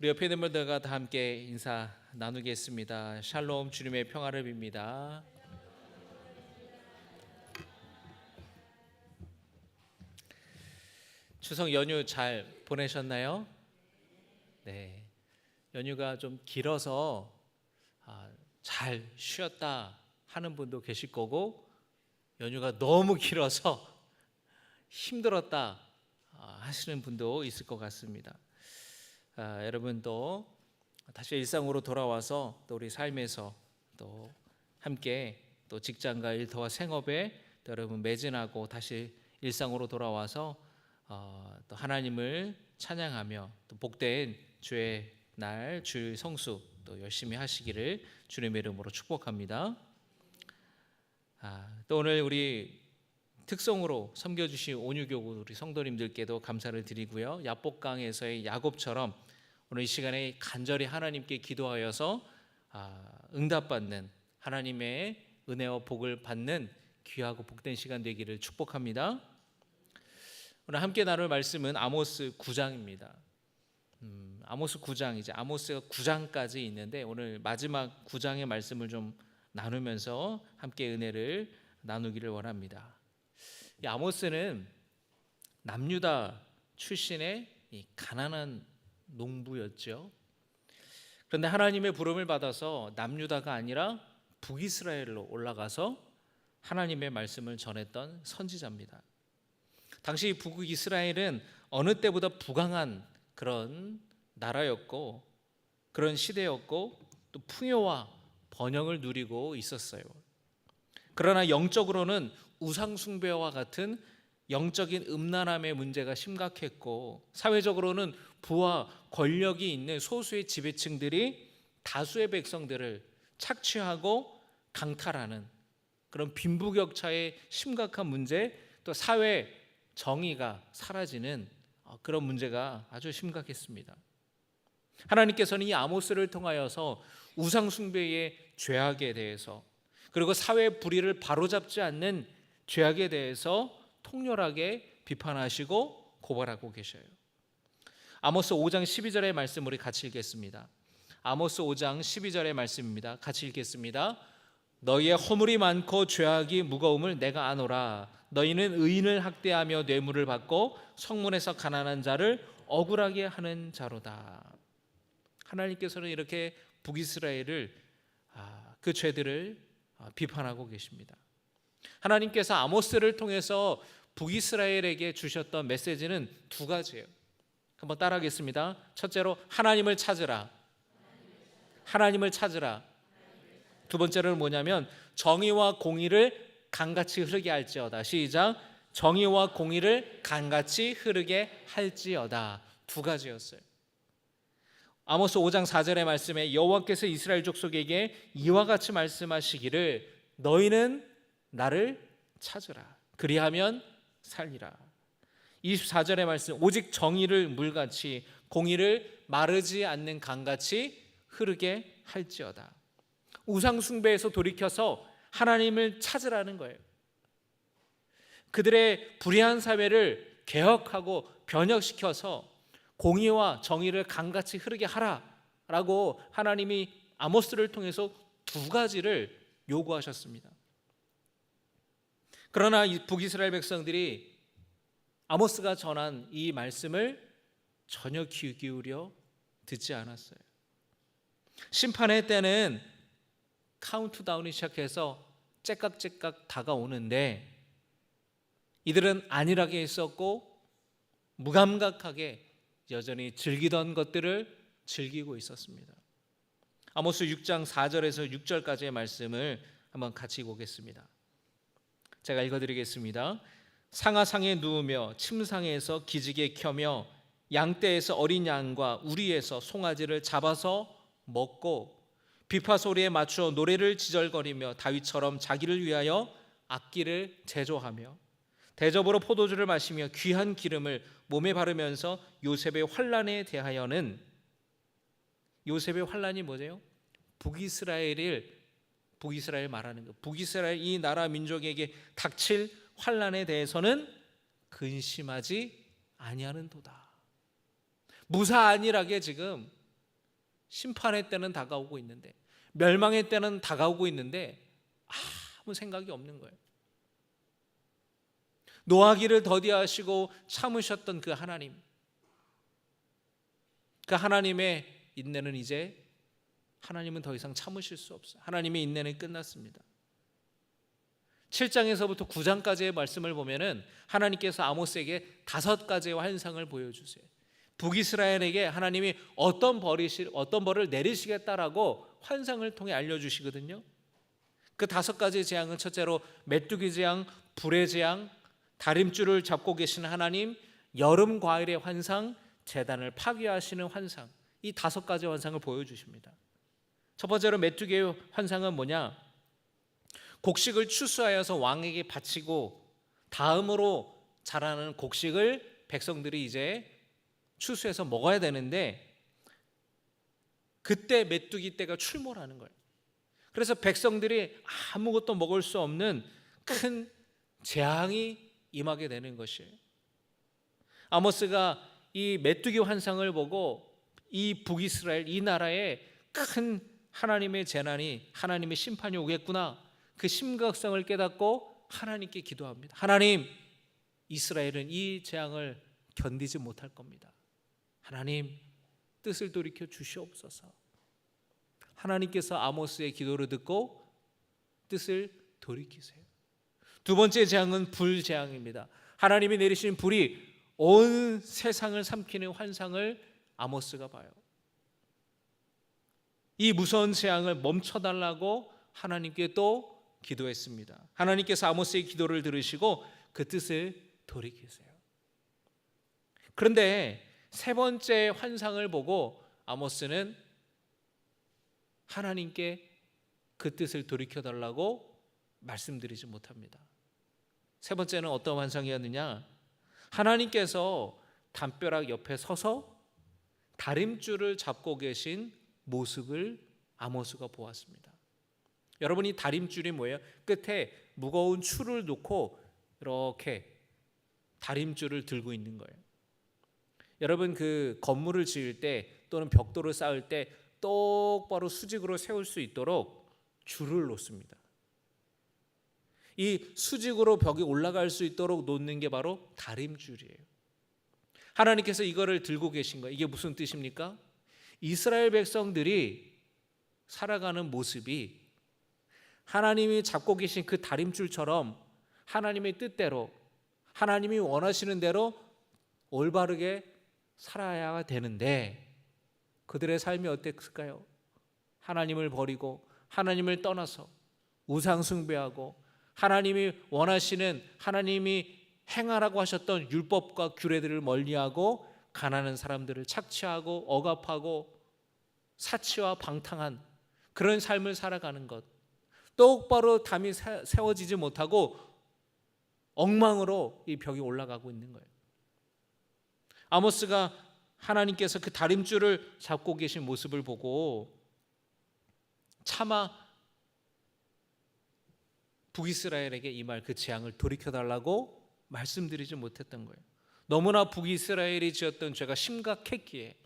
우리 옆에 있는 분들과 다 함께 인사 나누겠습니다. 샬롬, 주님의 평화를 빕니다. 추석 연휴 잘 보내셨나요? 네, 연휴가 좀 길어서 잘 쉬었다 하는 분도 계실 거고, 연휴가 너무 길어서 힘들었다 하시는 분도 있을 것 같습니다. 여러분도 다시 일상으로 돌아와서 또 우리 삶에서 또 함께 또 직장과 일터와 생업에 또 여러분 매진하고 다시 일상으로 돌아와서 또 하나님을 찬양하며 또 복된 주의 날, 주일 성수 또 열심히 하시기를 주님의 이름으로 축복합니다. 또 오늘 우리 특성으로 섬겨주신 온유교구 우리 성도님들께도 감사를 드리고요. 야복강에서의 야곱처럼 오늘 이 시간에 간절히 하나님께 기도하여서 응답받는 하나님의 은혜와 복을 받는 귀하고 복된 시간 되기를 축복합니다. 오늘 함께 나눌 말씀은 아모스 9장입니다. 아모스 9장, 이제 아모스가 9장까지 있는데 오늘 마지막 9장의 말씀을 좀 나누면서 함께 은혜를 나누기를 원합니다. 이 아모스는 남유다 출신의 이 가난한 농부였죠. 그런데 하나님의 부름을 받아서 남유다가 아니라 북이스라엘로 올라가서 하나님의 말씀을 전했던 선지자입니다. 당시 북이스라엘은 어느 때보다 부강한 그런 나라였고 그런 시대였고 또 풍요와 번영을 누리고 있었어요. 그러나 영적으로는 우상숭배와 같은 영적인 음란함의 문제가 심각했고 사회적으로는 부와 권력이 있는 소수의 지배층들이 다수의 백성들을 착취하고 강탈하는 그런 빈부격차의 심각한 문제, 또 사회 정의가 사라지는 그런 문제가 아주 심각했습니다. 하나님께서는 이 아모스를 통하여서 우상숭배의 죄악에 대해서 그리고 사회 불의를 바로잡지 않는 죄악에 대해서 통렬하게 비판하시고 고발하고 계셔요. 아모스 5장 12절의 말씀 우리 같이 읽겠습니다. 아모스 5장 12절의 말씀입니다. 같이 읽겠습니다. 너희의 허물이 많고 죄악이 무거움을 내가 아노라. 너희는 의인을 학대하며 뇌물을 받고 성문에서 가난한 자를 억울하게 하는 자로다. 하나님께서는 이렇게 북이스라엘을 그 죄들을 비판하고 계십니다. 하나님께서 아모스를 통해서 북이스라엘에게 주셨던 메시지는 두 가지예요. 한번 따라하겠습니다. 첫째로 하나님을 찾으라. 하나님을 찾으라. 두 번째로는 뭐냐면 정의와 공의를 강같이 흐르게 할지어다. 시작. 정의와 공의를 강같이 흐르게 할지어다. 두 가지였어요. 아모스 5장 4절의 말씀에 여호와께서 이스라엘 족속에게 이와 같이 말씀하시기를 너희는 나를 찾으라. 그리하면 살리라. 24절의 말씀 오직 정의를 물같이 공의를 마르지 않는 강같이 흐르게 할지어다. 우상 숭배에서 돌이켜서 하나님을 찾으라는 거예요. 그들의 불의한 사회를 개혁하고 변혁시켜서 공의와 정의를 강같이 흐르게 하라라고 하나님이 아모스를 통해서 두 가지를 요구하셨습니다. 그러나 이 북이스라엘 백성들이 아모스가 전한 이 말씀을 전혀 귀 기울여 듣지 않았어요. 심판의 때는 카운트다운이 시작해서 째깍째깍 다가오는데 이들은 안일하게 있었고 무감각하게 여전히 즐기던 것들을 즐기고 있었습니다. 아모스 6장 4절에서 6절까지의 말씀을 한번 같이 보겠습니다. 제가 읽어드리겠습니다. 상하상에 누우며 침상에서 기지개 켜며 양떼에서 어린 양과 우리에서 송아지를 잡아서 먹고 비파 소리에 맞추어 노래를 지절거리며 다윗처럼 자기를 위하여 악기를 제조하며 대접으로 포도주를 마시며 귀한 기름을 몸에 바르면서 요셉의 환난에 대하여는 요셉의 환난이 뭐죠? 북이스라엘 말하는 거. 북이스라엘 이 나라 민족에게 닥칠 환난에 대해서는 근심하지 아니하는도다. 무사 안일하게 지금 심판의 때는 다가오고 있는데, 멸망의 때는 다가오고 있는데 아무 생각이 없는 거예요. 노하기를 더디하시고 참으셨던 그 하나님, 그 하나님의 인내는 이제 하나님은 더 이상 참으실 수 없어요. 하나님의 인내는 끝났습니다. 7장에서부터 9장까지의 말씀을 보면은 하나님께서 아모스에게 5가지의 환상을 보여주세요. 북이스라엘에게 하나님이 어떤 벌을 내리시겠다라고 환상을 통해 알려주시거든요. 그 5가지의 재앙은 첫째로 메뚜기 재앙, 불의 재앙, 다림줄을 잡고 계시는 하나님, 여름 과일의 환상, 제단을 파괴하시는 환상, 이 5가지 환상을 보여주십니다. 첫 번째로 메뚜기의 환상은 뭐냐? 곡식을 추수하여서 왕에게 바치고 다음으로 자라는 곡식을 백성들이 이제 추수해서 먹어야 되는데, 그때 메뚜기 떼가 출몰하는 거예요. 그래서 백성들이 아무것도 먹을 수 없는 큰 재앙이 임하게 되는 것이에요. 아모스가 이 메뚜기 환상을 보고 이 북이스라엘, 이 나라에 큰 하나님의 재난이, 하나님의 심판이 오겠구나, 그 심각성을 깨닫고 하나님께 기도합니다. 하나님, 이스라엘은 이 재앙을 견디지 못할 겁니다. 하나님, 뜻을 돌이켜 주시옵소서. 하나님께서 아모스의 기도를 듣고 뜻을 돌이키세요. 두 번째 재앙은 불재앙입니다. 하나님이 내리신 불이 온 세상을 삼키는 환상을 아모스가 봐요. 이 무서운 재앙을 멈춰달라고 하나님께 또 기도했습니다. 하나님께서 아모스의 기도를 들으시고 그 뜻을 돌이키세요. 그런데 세 번째 환상을 보고 아모스는 하나님께 그 뜻을 돌이켜달라고 말씀드리지 못합니다. 세 번째는 어떤 환상이었느냐? 하나님께서 담벼락 옆에 서서 다림줄을 잡고 계신 모습을 아모스가 보았습니다. 여러분이 다림줄이 뭐예요? 끝에 무거운 추를 놓고 이렇게 다림줄을 들고 있는 거예요. 여러분, 그 건물을 지을 때 또는 벽돌을 쌓을 때 똑바로 수직으로 세울 수 있도록 줄을 놓습니다. 이 수직으로 벽이 올라갈 수 있도록 놓는 게 바로 다림줄이에요. 하나님께서 이거를 들고 계신 거예요. 이게 무슨 뜻입니까? 이스라엘 백성들이 살아가는 모습이 하나님이 잡고 계신 그 다림줄처럼 하나님의 뜻대로, 하나님이 원하시는 대로 올바르게 살아야 되는데, 그들의 삶이 어땠을까요? 하나님을 버리고 하나님을 떠나서 우상 숭배하고 하나님이 원하시는, 하나님이 행하라고 하셨던 율법과 규례들을 멀리하고 가난한 사람들을 착취하고 억압하고 사치와 방탕한 그런 삶을 살아가는 것, 똑바로 담이 세워지지 못하고 엉망으로 이 벽이 올라가고 있는 거예요. 아모스가 하나님께서 그 다림줄을 잡고 계신 모습을 보고 차마 북이스라엘에게 이 말, 그 재앙을 돌이켜달라고 말씀드리지 못했던 거예요. 너무나 북이스라엘이 지었던 죄가 심각했기에.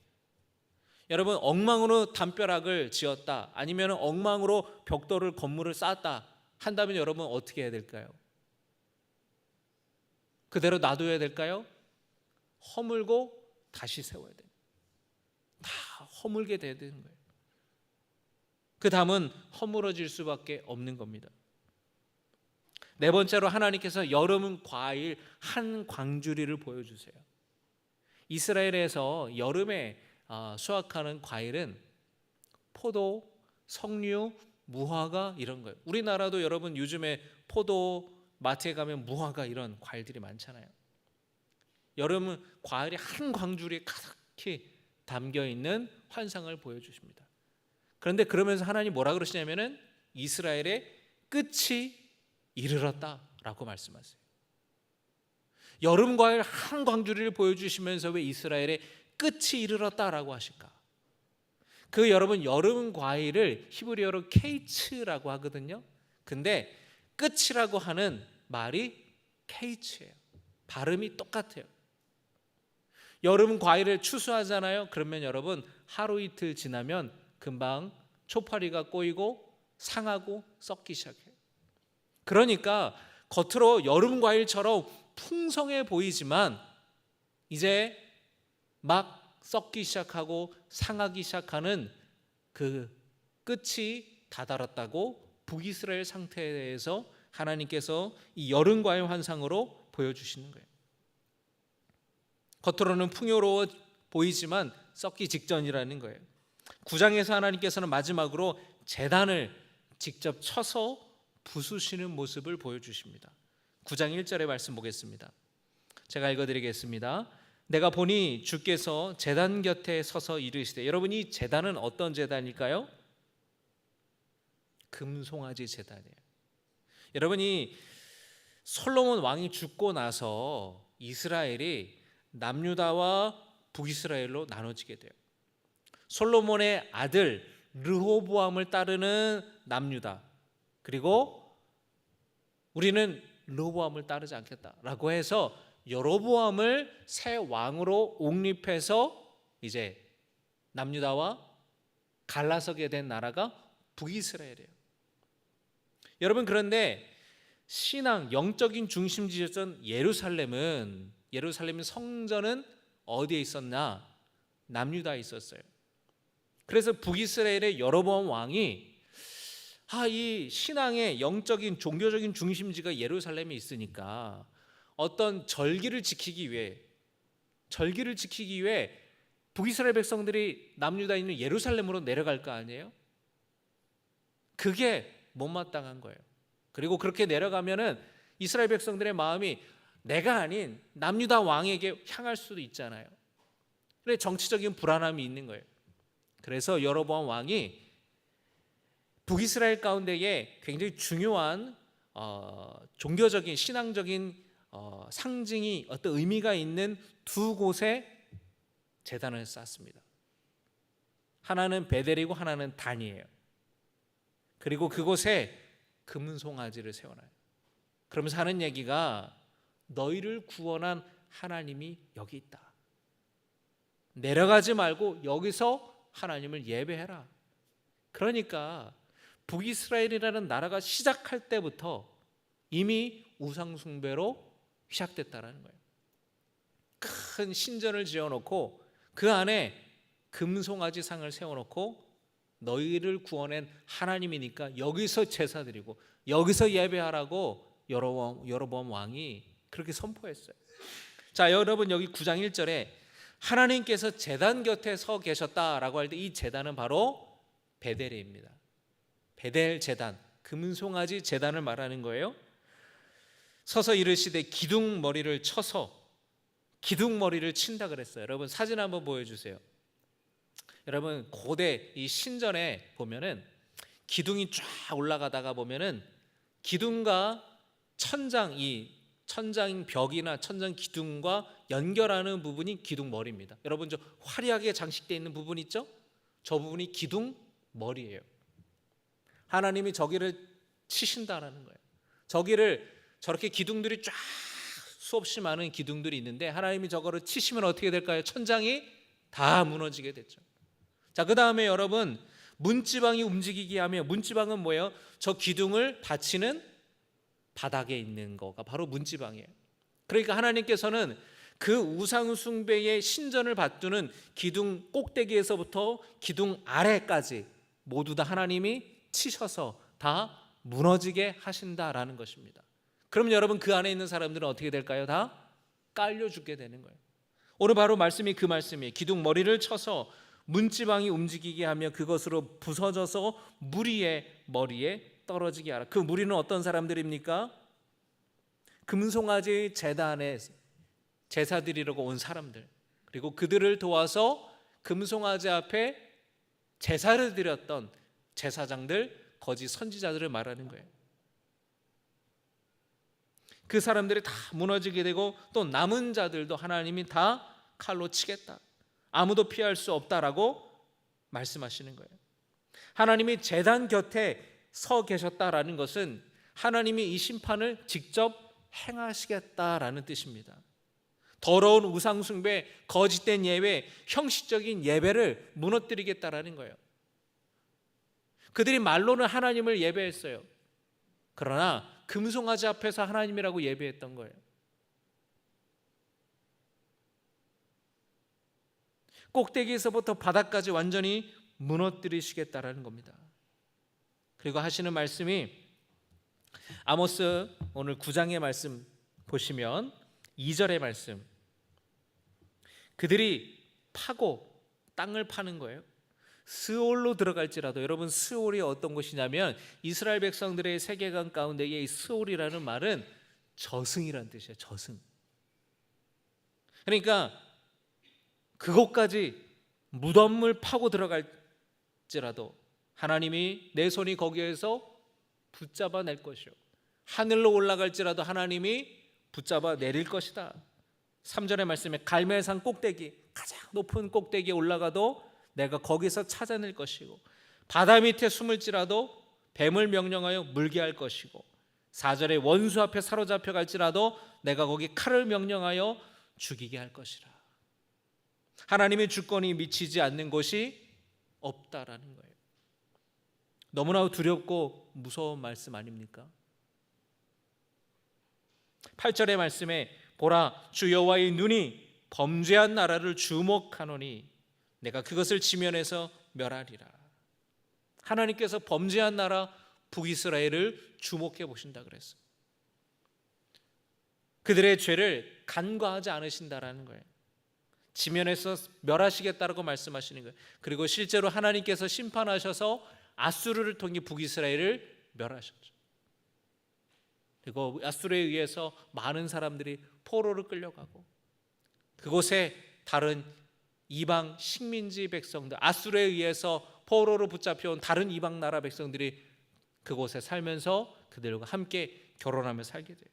여러분, 엉망으로 담벼락을 지었다, 아니면 엉망으로 벽돌을, 건물을 쌓았다 한다면 여러분 어떻게 해야 될까요? 그대로 놔둬야 될까요? 허물고 다시 세워야 돼요. 다 허물게 되는 거예요. 그 다음은 허물어질 수밖에 없는 겁니다. 네 번째로 하나님께서 여름 과일 한 광주리를 보여주세요. 이스라엘에서 여름에 수확하는 과일은 포도, 석류, 무화과 이런 거예요. 우리나라도 여러분 요즘에 포도, 마트에 가면 무화과 이런 과일들이 많잖아요. 여름은 과일이 한 광주리에 가득히 담겨있는 환상을 보여주십니다. 그런데 그러면서 하나님 뭐라 그러시냐면은 이스라엘의 끝이 이르렀다라고 말씀하세요. 여름 과일 한 광주리를 보여주시면서 왜 이스라엘의 끝이 이르렀다라고 하실까? 그 여러분, 여름 과일을 히브리어로 케이츠라고 하거든요. 근데 끝이라고 하는 말이 케이츠예요. 발음이 똑같아요. 여름 과일을 추수하잖아요. 그러면 여러분 하루 이틀 지나면 금방 초파리가 꼬이고 상하고 썩기 시작해요. 그러니까 겉으로 여름 과일처럼 풍성해 보이지만 이제 막 썩기 시작하고 상하기 시작하는 그 끝이 다다랐다고 북이스라엘 상태에 대해서 하나님께서 이 여름 과일 환상으로 보여주시는 거예요. 겉으로는 풍요로워 보이지만 썩기 직전이라는 거예요. 9장에서 하나님께서는 마지막으로 제단을 직접 쳐서 부수시는 모습을 보여주십니다. 9장 1절의 말씀 보겠습니다. 제가 읽어드리겠습니다. 내가 보니 주께서 제단 곁에 서서 이르시되. 여러분, 이 제단은 어떤 제단일까요? 금송아지 제단이에요. 여러분이 솔로몬 왕이 죽고 나서 이스라엘이 남유다와 북이스라엘로 나눠지게 돼요. 솔로몬의 아들 르호보암을 따르는 남유다, 그리고 우리는 르호보암을 따르지 않겠다라고 해서 여로보암을 새 왕으로 옹립해서 이제 남유다와 갈라서게 된 나라가 북이스라엘이에요. 여러분, 그런데 신앙 영적인 중심지였던 예루살렘 성전은 어디에 있었나? 남유다에 있었어요. 그래서 북이스라엘의 여로보암 왕이 이 신앙의 영적인 종교적인 중심지가 예루살렘에 있으니까 어떤 절기를 지키기 위해 북이스라엘 백성들이 남유다에 있는 예루살렘으로 내려갈 거 아니에요? 그게 못마땅한 거예요. 그리고 그렇게 내려가면은 이스라엘 백성들의 마음이 내가 아닌 남유다 왕에게 향할 수도 있잖아요. 그래, 정치적인 불안함이 있는 거예요. 그래서 여로보암 왕이 북이스라엘 가운데에 굉장히 중요한 종교적인 신앙적인 상징이 어떤 의미가 있는 두 곳에 제단을 쌓습니다. 하나는 베델이고 하나는 단이에요. 그리고 그곳에 금송아지를 세워놔요. 그러면서 하는 얘기가 너희를 구원한 하나님이 여기 있다. 내려가지 말고 여기서 하나님을 예배해라. 그러니까 북이스라엘이라는 나라가 시작할 때부터 이미 우상숭배로 시작됐다는 거예요. 큰 신전을 지어놓고 그 안에 금송아지 상을 세워놓고 너희를 구원한 하나님이니까 여기서 제사 드리고 여기서 예배하라고 여로보암 왕이 그렇게 선포했어요. 자, 여러분, 여기 9장 1절에 하나님께서 제단 곁에 서 계셨다라고 할 때 이 제단은 바로 베델입니다. 베델 제단, 금송아지 제단을 말하는 거예요. 서서 이르시되 기둥머리를 쳐서, 기둥머리를 친다 그랬어요. 여러분, 사진 한번 보여주세요. 여러분, 고대 이 신전에 보면은 기둥이 쫙 올라가다가 보면은 기둥과 천장, 이 천장 벽이나 천장 기둥과 연결하는 부분이 기둥머리입니다. 여러분, 저 화려하게 장식되어 있는 부분 있죠? 저 부분이 기둥머리예요. 하나님이 저기를 치신다라는 거예요. 저기를 저렇게 기둥들이 쫙 수없이 많은 기둥들이 있는데 하나님이 저거를 치시면 어떻게 될까요? 천장이 다 무너지게 됐죠. 자, 그 다음에 여러분, 문지방이 움직이게 하며, 문지방은 뭐예요? 저 기둥을 받치는 바닥에 있는 거가 바로 문지방이에요. 그러니까 하나님께서는 그 우상숭배의 신전을 받드는 기둥 꼭대기에서부터 기둥 아래까지 모두 다 하나님이 치셔서 다 무너지게 하신다라는 것입니다. 그럼 여러분, 그 안에 있는 사람들은 어떻게 될까요? 다 깔려 죽게 되는 거예요. 오늘 바로 말씀이 그 말씀이에요. 기둥 머리를 쳐서 문지방이 움직이게 하며 그것으로 부서져서 무리의 머리에 떨어지게 하라. 그 무리는 어떤 사람들입니까? 금송아지 제단에 제사 드리려고 온 사람들, 그리고 그들을 도와서 금송아지 앞에 제사를 드렸던 제사장들, 거짓 선지자들을 말하는 거예요. 그 사람들이 다 무너지게 되고 또 남은 자들도 하나님이 다 칼로 치겠다, 아무도 피할 수 없다라고 말씀하시는 거예요. 하나님이 제단 곁에 서 계셨다라는 것은 하나님이 이 심판을 직접 행하시겠다라는 뜻입니다. 더러운 우상숭배, 거짓된 예배, 형식적인 예배를 무너뜨리겠다라는 거예요. 그들이 말로는 하나님을 예배했어요. 그러나 금송아지 앞에서 하나님이라고 예배했던 거예요. 꼭대기에서부터 바닥까지 완전히 무너뜨리시겠다라는 겁니다. 그리고 하시는 말씀이 아모스 오늘 9장의 말씀 보시면 2절의 말씀, 그들이 파고 땅을 파는 거예요. 스올로 들어갈지라도, 여러분 스올이 어떤 곳이냐면 이스라엘 백성들의 세계관 가운데 이 스올이라는 말은 저승이라는 뜻이에요. 저승. 그러니까 그곳까지 무덤을 파고 들어갈지라도 하나님이 내 손이 거기에서 붙잡아 낼 것이요, 하늘로 올라갈지라도 하나님이 붙잡아 내릴 것이다. 3절의 말씀에 갈멜산 꼭대기, 가장 높은 꼭대기에 올라가도 내가 거기서 찾아낼 것이고, 바다 밑에 숨을지라도 뱀을 명령하여 물게 할 것이고, 4절에 원수 앞에 사로잡혀 갈지라도 내가 거기 칼을 명령하여 죽이게 할 것이라. 하나님의 주권이 미치지 않는 곳이 없다라는 거예요. 너무나 두렵고 무서운 말씀 아닙니까? 8절의 말씀에 보라, 주 여호와의 눈이 범죄한 나라를 주목하노니 내가 그것을 지면에서 멸하리라. 하나님께서 범죄한 나라 북이스라엘을 주목해 보신다 그랬어요. 그들의 죄를 간과하지 않으신다라는 거예요. 지면에서 멸하시겠다라고 말씀하시는 거예요. 그리고 실제로 하나님께서 심판하셔서 아수르를 통해 북이스라엘을 멸하셨죠. 그리고 아수르에 의해서 많은 사람들이 포로로 끌려가고, 그곳에 다른 이방 식민지 백성들, 아수르에 의해서 포로로 붙잡혀온 다른 이방 나라 백성들이 그곳에 살면서 그들과 함께 결혼하며 살게 돼요.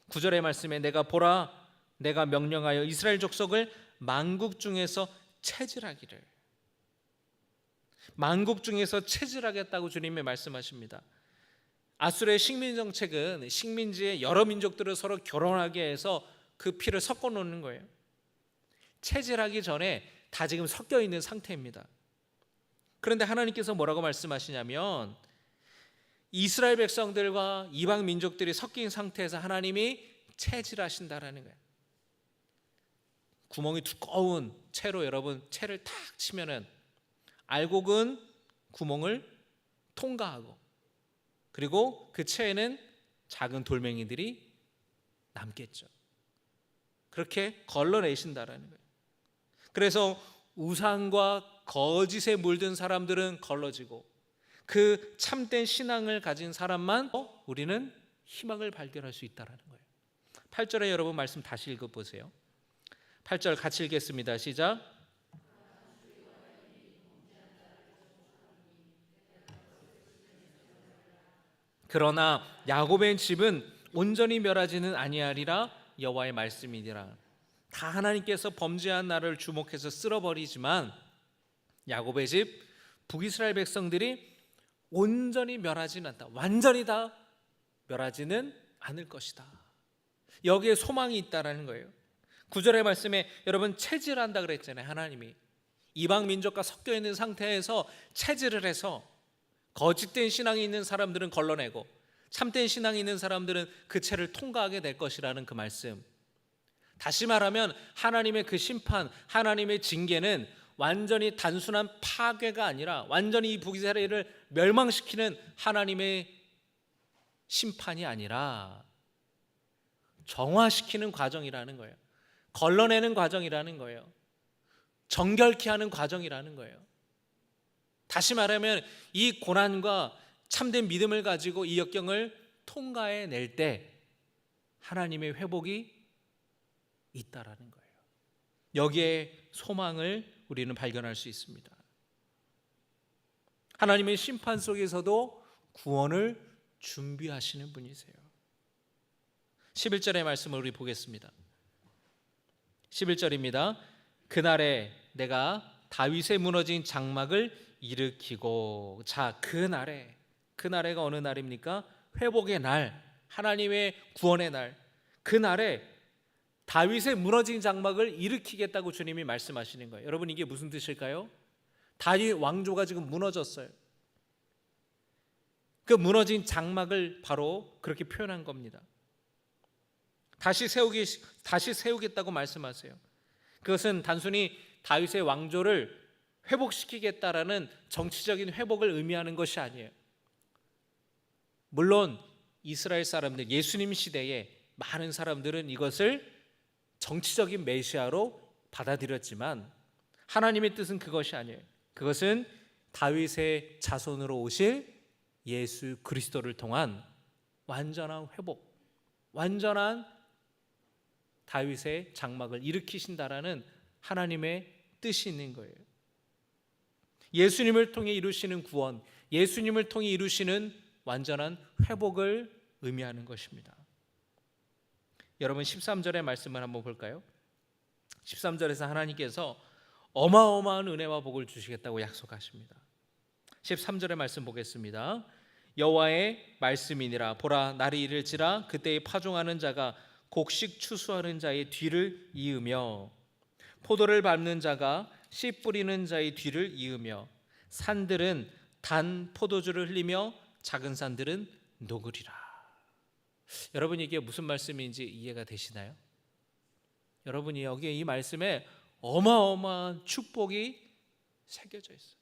9절의 말씀에 내가 보라, 내가 명령하여 이스라엘 족속을 만국 중에서 체질하기를, 만국 중에서 체질하겠다고 주님이 말씀하십니다. 아수르의 식민 정책은 식민지의 여러 민족들을 서로 결혼하게 해서 그 피를 섞어 놓는 거예요. 체질하기 전에 다 지금 섞여 있는 상태입니다. 그런데 하나님께서 뭐라고 말씀하시냐면 이스라엘 백성들과 이방 민족들이 섞인 상태에서 하나님이 체질하신다라는 거예요. 구멍이 두꺼운 채로, 여러분 채를 탁 치면은 알곡은 구멍을 통과하고, 그리고 그 채에는 작은 돌멩이들이 남겠죠. 그렇게 걸러내신다라는 거예요. 그래서 우상과 거짓에 물든 사람들은 걸러지고, 그 참된 신앙을 가진 사람만 우리는 희망을 발견할 수 있다라는 거예요. 8절에 여러분 말씀 다시 읽어보세요. 8절 같이 읽겠습니다. 시작. 그러나 야곱의 집은 온전히 멸하지는 아니하리라 여호와의 말씀이니라. 다 하나님께서 범죄한 나를 주목해서 쓸어버리지만 야곱의 집 북이스라엘 백성들이 온전히 멸하지는 않다, 완전히 다 멸하지는 않을 것이다. 여기에 소망이 있다라는 거예요. 9절의 말씀에 여러분 체질한다 그랬잖아요. 하나님이 이방 민족과 섞여 있는 상태에서 체질을 해서 거짓된 신앙이 있는 사람들은 걸러내고 참된 신앙이 있는 사람들은 그 채를 통과하게 될 것이라는 그 말씀. 다시 말하면 하나님의 그 심판, 하나님의 징계는 완전히 단순한 파괴가 아니라 완전히 이 북이스라엘을 멸망시키는 하나님의 심판이 아니라 정화시키는 과정이라는 거예요. 걸러내는 과정이라는 거예요. 정결케 하는 과정이라는 거예요. 다시 말하면 이 고난과 참된 믿음을 가지고 이 역경을 통과해 낼 때 하나님의 회복이 있다라는 거예요. 여기에 소망을 우리는 발견할 수 있습니다. 하나님의 심판 속에서도 구원을 준비하시는 분이세요. 11절의 말씀을 우리 보겠습니다. 11절입니다. 그날에 내가 다윗의 무너진 장막을 일으키고, 자, 그날에가 어느 날입니까? 회복의 날, 하나님의 구원의 날. 그날에 다윗의 무너진 장막을 일으키겠다고 주님이 말씀하시는 거예요. 여러분, 이게 무슨 뜻일까요? 다윗 왕조가 지금 무너졌어요. 그 무너진 장막을 바로 그렇게 표현한 겁니다. 다시 세우겠다고 말씀하세요. 그것은 단순히 다윗의 왕조를 회복시키겠다라는 정치적인 회복을 의미하는 것이 아니에요. 물론 이스라엘 사람들, 예수님 시대에 많은 사람들은 이것을 정치적인 메시아로 받아들였지만 하나님의 뜻은 그것이 아니에요. 그것은 다윗의 자손으로 오실 예수 그리스도를 통한 완전한 회복, 완전한 다윗의 장막을 일으키신다라는 하나님의 뜻이 있는 거예요. 예수님을 통해 이루시는 구원, 예수님을 통해 이루시는 완전한 회복을 의미하는 것입니다. 여러분, 13절의 말씀을 한번 볼까요? 13절에서 하나님께서 어마어마한 은혜와 복을 주시겠다고 약속하십니다. 13절의 말씀 보겠습니다. 여호와의 말씀이니라. 보라, 날이 이를지라 그때에 파종하는 자가 곡식 추수하는 자의 뒤를 이으며 포도를 밟는 자가 씨 뿌리는 자의 뒤를 이으며 산들은 단 포도주를 흘리며 작은 산들은 녹으리라. 여러분, 이게 무슨 말씀인지 이해가 되시나요? 여러분이 여기에 이 말씀에 어마어마한 축복이 새겨져 있어요.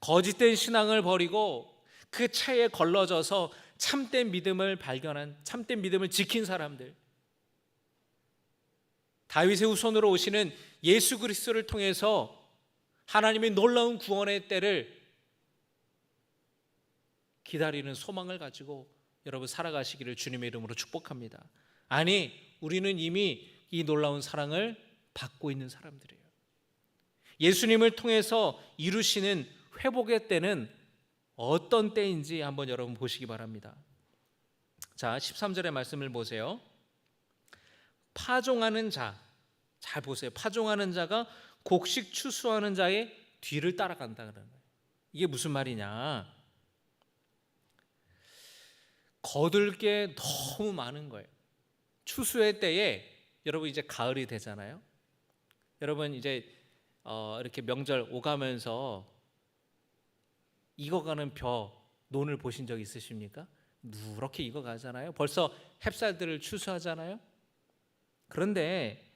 거짓된 신앙을 버리고 그 차에 걸러져서 참된 믿음을 발견한, 참된 믿음을 지킨 사람들, 다윗의 후손으로 오시는 예수 그리스도를 통해서 하나님의 놀라운 구원의 때를 기다리는 소망을 가지고 여러분 살아가시기를 주님의 이름으로 축복합니다. 아니, 우리는 이미 이 놀라운 사랑을 받고 있는 사람들이에요. 예수님을 통해서 이루시는 회복의 때는 어떤 때인지 한번 여러분 보시기 바랍니다. 자, 13절의 말씀을 보세요. 파종하는 자, 잘 보세요. 파종하는 자가 곡식 추수하는 자의 뒤를 따라간다는 거예요. 이게 무슨 말이냐? 거둘 게 너무 많은 거예요. 추수의 때에 여러분 이제 가을이 되잖아요. 여러분 이제 이렇게 명절 오가면서 익어가는 벼 논을 보신 적 있으십니까? 누렇게 익어가잖아요. 벌써 햅쌀들을 추수하잖아요. 그런데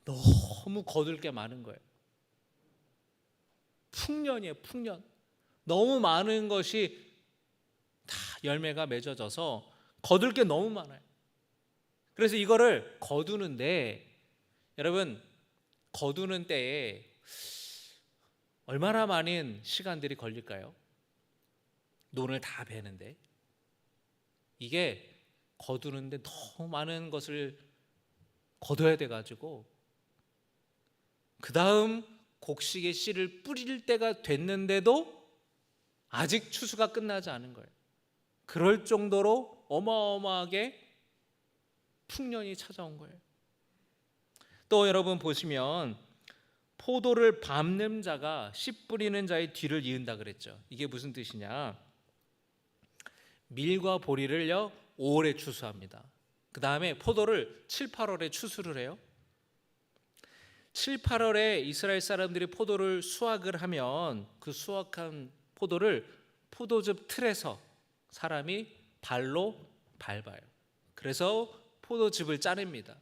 너무 거둘 게 많은 거예요. 풍년이에요, 풍년. 너무 많은 것이 다 열매가 맺어져서 거둘 게 너무 많아요. 그래서 이거를 거두는데, 여러분, 거두는 때에 얼마나 많은 시간들이 걸릴까요? 논을 다 베는데. 이게 거두는데 너무 많은 것을 거둬야 돼가지고 그 다음 곡식의 씨를 뿌릴 때가 됐는데도 아직 추수가 끝나지 않은 거예요. 그럴 정도로 어마어마하게 풍년이 찾아온 거예요. 또 여러분 보시면 포도를 밟는 자가 씨 뿌리는 자의 뒤를 이은다 그랬죠. 이게 무슨 뜻이냐? 밀과 보리를요 5월에 추수합니다. 그 다음에 포도를 7, 8월에 추수를 해요. 7, 8월에 이스라엘 사람들이 포도를 수확을 하면 그 수확한 포도를 포도즙 틀에서 사람이 발로 밟아요. 그래서 포도즙을 짜냅니다.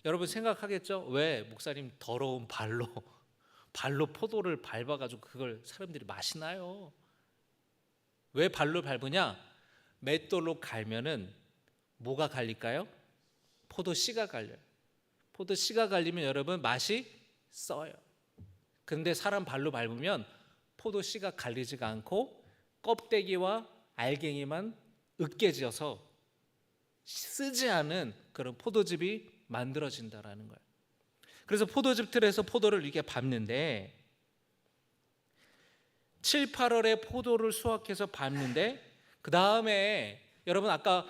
여러분 생각하겠죠? 왜 목사님 더러운 발로 포도를 밟아가지고 그걸 사람들이 마시나요? 왜 발로 밟으냐? 맷돌로 갈면은 뭐가 갈릴까요? 포도 씨가 갈려요. 포도 씨가 갈리면 여러분 맛이 써요. 그런데 사람 발로 밟으면 포도 씨가 갈리지가 않고 껍데기와 알갱이만 으깨져서 쓰지 않은 그런 포도즙이 만들어진다라는 거예요. 그래서 포도즙 틀에서 포도를 이렇게 밟는데 7, 8월에 포도를 수확해서 밟는데 그 다음에 여러분 아까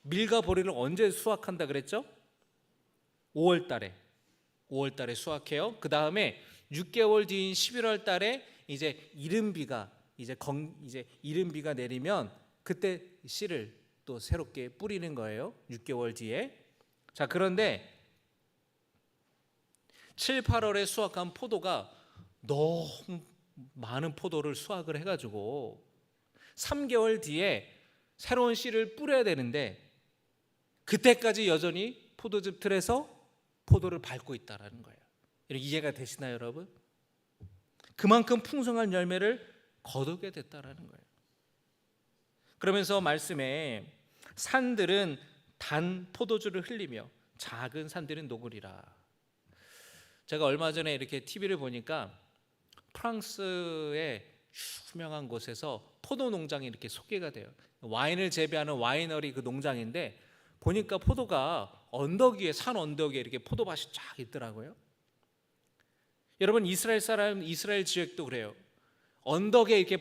밀과 보리를 언제 수확한다 그랬죠? 5월 달에 수확해요. 그 다음에 6개월 뒤인 11월 달에 이제 이른비가 내리면 그때 씨를 또 새롭게 뿌리는 거예요. 6개월 뒤에. 자, 그런데 7, 8월에 수확한 포도가 너무 많은 포도를 수확을 해가지고 3개월 뒤에 새로운 씨를 뿌려야 되는데 그때까지 여전히 포도즙 틀에서 포도를 밟고 있다라는 거예요. 이렇게 이해가 되시나요, 여러분? 그만큼 풍성한 열매를 거두게 됐다라는 거예요. 그러면서 말씀에 산들은 단 포도주를 흘리며 작은 산들은 녹으리라. 제가 얼마 전에 이렇게 TV를 보니까 프랑스의 유명한 곳에서 포도 농장이 이렇게 소개가 돼요. 와인을 재배하는 와이너리 그 농장인데 보니까 포도가 언덕 위에, 산 언덕 위에 이렇게 포도밭이 쫙 있더라고요. 여러분, 이스라엘 지역도 그래요. 언덕에 이렇게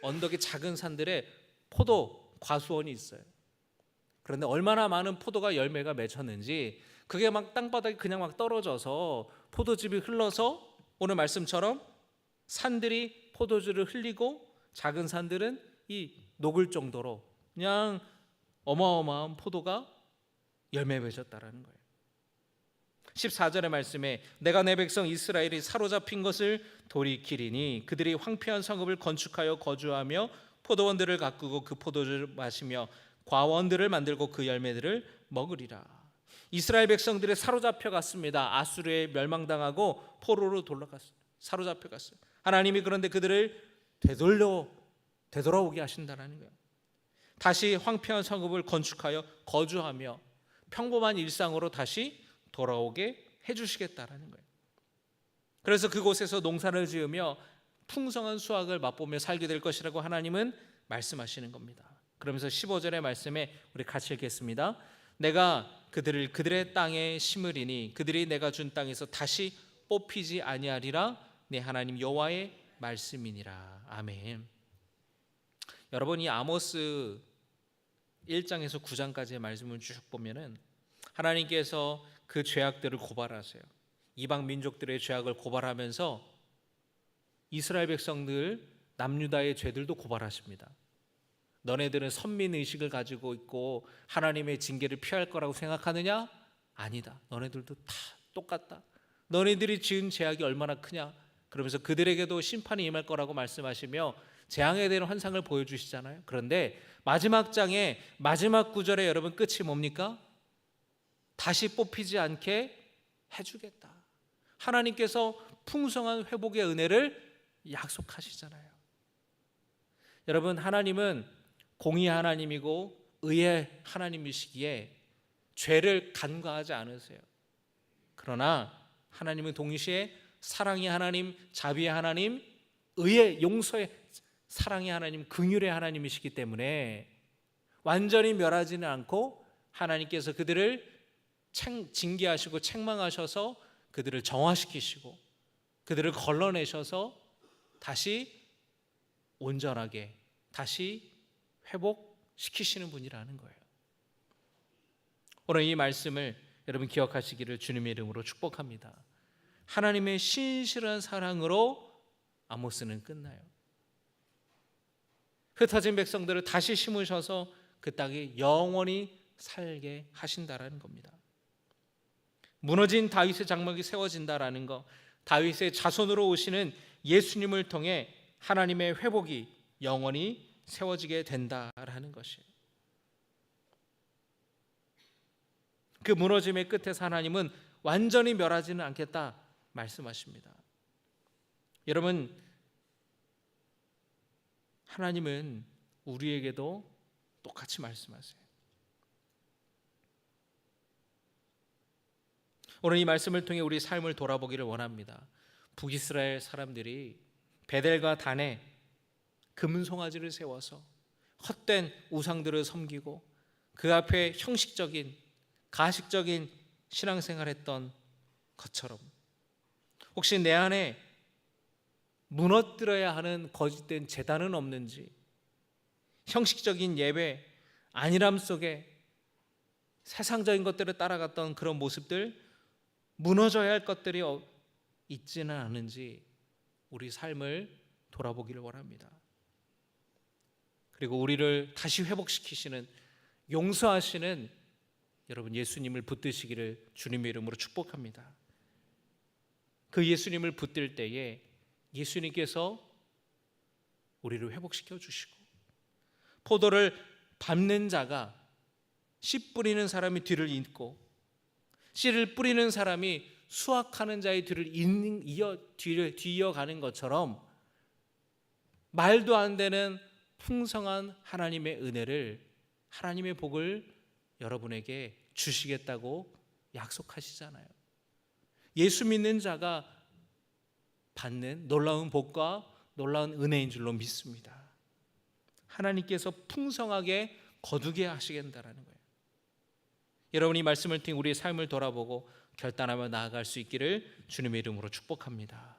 언덕의 작은 산들에 포도 과수원이 있어요. 그런데 얼마나 많은 포도가 열매가 맺혔는지 그게 막 땅바닥에 그냥 막 떨어져서 포도즙이 흘러서 오늘 말씀처럼 산들이 포도주를 흘리고 작은 산들은 이 녹을 정도로 그냥 어마어마한 포도가 열매 맺었다라는 거예요. 14절의 말씀에 내가 내 백성 이스라엘이 사로잡힌 것을 돌이키리니 그들이 황폐한 성읍을 건축하여 거주하며 포도원들을 가꾸고 그 포도주를 마시며 과원들을 만들고 그 열매들을 먹으리라. 이스라엘 백성들이 사로잡혀 갔습니다. 아수르에 멸망당하고 포로로 사로잡혀 갔어요. 하나님이 그런데 그들을 되돌아오게 하신다는 거예요. 다시 황폐한 성읍을 건축하여 거주하며 평범한 일상으로 다시 돌아오게 해주시겠다라는 거예요. 그래서 그곳에서 농사를 지으며 풍성한 수확을 맛보며 살게 될 것이라고 하나님은 말씀하시는 겁니다. 그러면서 15절의 말씀에 우리 같이 읽겠습니다. 내가 그들을 그들의 땅에 심으리니 그들이 내가 준 땅에서 다시 뽑히지 아니하리라. 내 하나님 여호와의 말씀이니라. 아멘. 여러분, 이 아모스 1장에서 9장까지의 말씀을 쭉 보면은 하나님께서 그 죄악들을 고발하세요. 이방 민족들의 죄악을 고발하면서 이스라엘 백성들 남유다의 죄들도 고발하십니다. 너네들은 선민의식을 가지고 있고 하나님의 징계를 피할 거라고 생각하느냐? 아니다. 너네들도 다 똑같다. 너네들이 지은 죄악이 얼마나 크냐? 그러면서 그들에게도 심판이 임할 거라고 말씀하시며 재앙에 대한 환상을 보여주시잖아요. 그런데 마지막 장의 마지막 구절에 여러분 끝이 뭡니까? 다시 뽑히지 않게 해주겠다. 하나님께서 풍성한 회복의 은혜를 약속하시잖아요. 여러분, 하나님은 공의 하나님이고 의의 하나님이시기에 죄를 간과하지 않으세요. 그러나 하나님은 동시에 사랑의 하나님, 자비의 하나님, 의의 용서의 사랑의 하나님, 긍휼의 하나님이시기 때문에 완전히 멸하지는 않고 하나님께서 그들을 징계하시고 책망하셔서 그들을 정화시키시고 그들을 걸러내셔서 다시 온전하게 다시 회복시키시는 분이라는 거예요. 오늘 이 말씀을 여러분 기억하시기를 주님의 이름으로 축복합니다. 하나님의 신실한 사랑으로 아모스는 끝나요. 흩어진 백성들을 다시 심으셔서 그 땅에 영원히 살게 하신다라는 겁니다. 무너진 다윗의 장막이 세워진다라는 것, 다윗의 자손으로 오시는 예수님을 통해 하나님의 회복이 영원히 세워지게 된다라는 것이에요. 그 무너짐의 끝에서 하나님은 완전히 멸하지는 않겠다 말씀하십니다. 여러분, 하나님은 우리에게도 똑같이 말씀하세요. 오늘 이 말씀을 통해 우리 삶을 돌아보기를 원합니다. 북이스라엘 사람들이 베델과 단에 금송아지를 세워서 헛된 우상들을 섬기고 그 앞에 형식적인 가식적인 신앙생활했던 것처럼 혹시 내 안에 무너뜨려야 하는 거짓된 제단은 없는지, 형식적인 예배, 안일함 속에 세상적인 것들을 따라갔던 그런 모습들, 무너져야 할 것들이 있지는 않은지 우리 삶을 돌아보기를 원합니다. 그리고 우리를 다시 회복시키시는 용서하시는 여러분 예수님을 붙드시기를 주님의 이름으로 축복합니다. 그 예수님을 붙들 때에 예수님께서 우리를 회복시켜 주시고, 포도를 밟는 자가 씨 뿌리는 사람이 뒤를 잇고 씨를 뿌리는 사람이 수확하는 자의 뒤를 이어가는 것처럼 말도 안 되는 풍성한 하나님의 은혜를, 하나님의 복을 여러분에게 주시겠다고 약속하시잖아요. 예수 믿는 자가 받는 놀라운 복과 놀라운 은혜인 줄로 믿습니다. 하나님께서 풍성하게 거두게 하시겠다라는 거예요. 여러분이 말씀을 통해 우리의 삶을 돌아보고 결단하며 나아갈 수 있기를 주님의 이름으로 축복합니다.